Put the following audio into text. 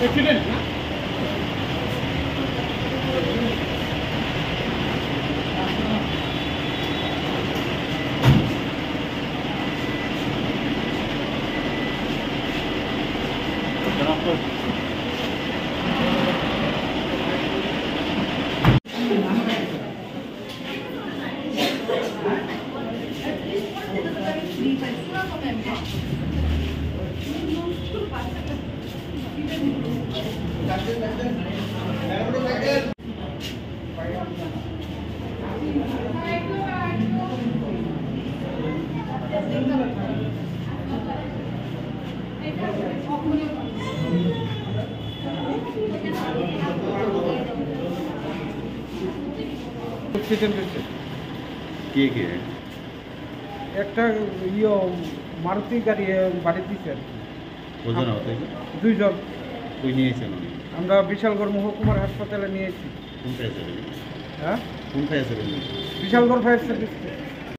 accident না accident হয়েছে কে কে একটা মারুতি গাড়ি বাড়ি দিচ্ছে আর কি ওজন হতে দুইজন কই নিয়েছেন উনি আমরা বিশালগড় মহকুমার হাসপাতালে নিয়েছি কোন ফায়ার সার্ভিস হ্যাঁ কোন fire service Bishalgarh fire service